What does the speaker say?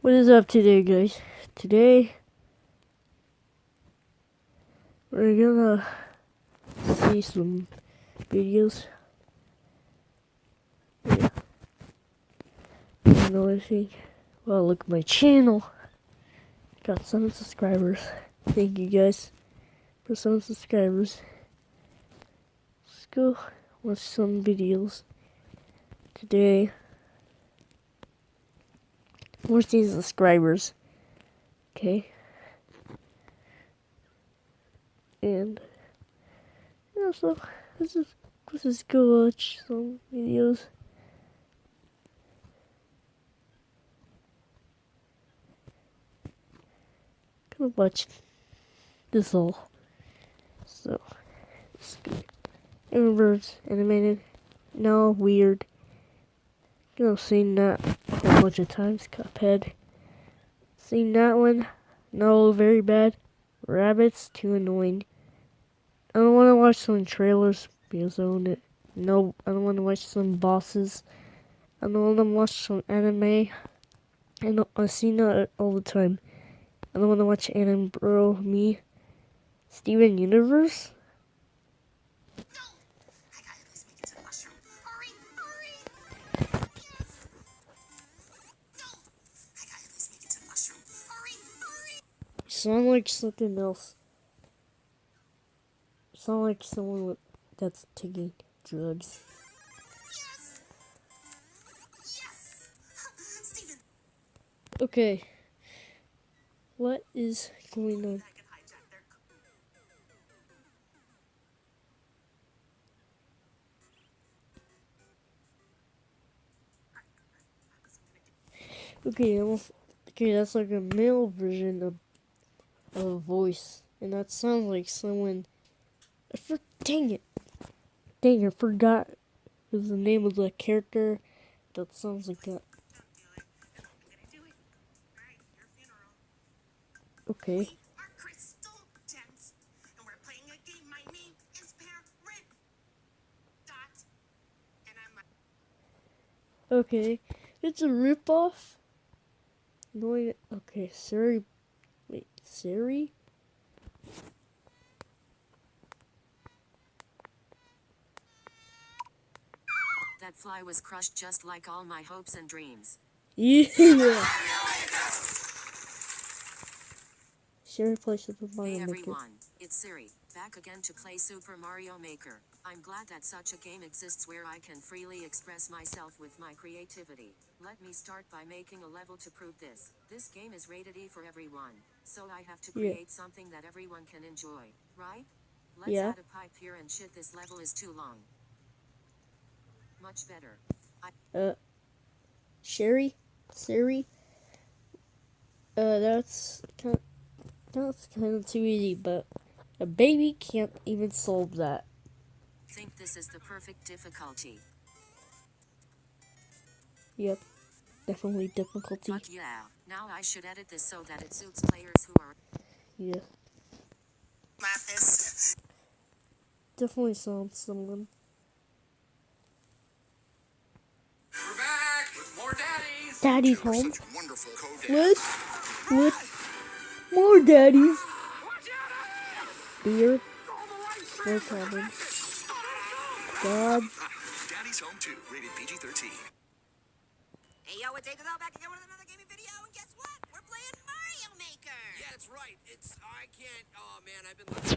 What is up today, guys? Today we're gonna see some videos. Yeah. You know what I think? Well, look at my channel. Got 7 subscribers. Thank you guys for 7 subscribers. Let's go watch some videos today. Where's these subscribers? Okay. And yeah, so let's just go watch some videos. Gonna watch this all. So it's good. Everyone's animated. No, weird. I've seen that a whole bunch of times. Cuphead. Seen that one. No, very bad. Rabbits, too annoying. I don't want to watch some trailers because I own it. No, I don't want to watch some bosses. I don't want to watch some anime. I've seen that all the time. I don't want to watch anime, bro. Me. Steven Universe? Sound like something else. Sound like someone that's taking drugs. Okay. What is going on? Okay, that's like a male version of a voice, and that sounds like someone. Dang it! I forgot the name of the character that sounds like that. Okay. Okay, it's a ripoff. No, okay, Siri. Wait, Siri? That fly was crushed just like all my hopes and dreams. Yeah. Siri plays Super Mario Maker. Hey everyone, it's Siri, back again to play Super Mario Maker. I'm glad that such a game exists where I can freely express myself with my creativity. Let me start by making a level to prove this. This game is rated E for everyone, so I have to create something that everyone can enjoy, right? Let's add a pipe here and shit, this level is too long. Much better. Siri? That's kind of too easy, but a baby can't even solve that. Think this is the perfect difficulty. Yep, definitely difficulty. Fuck yeah, now I should edit this so that it suits players who are... Yeah. Definitely someone. We're back with more daddies. Daddy's home. What? More daddies. Beer. No problem. God. Daddy's Home 2, rated PG-13. Hey yo, it's Taker back again with another gaming video, and guess what? We're playing Mario Maker! Yeah, that's right. I can't, oh man, I've been looking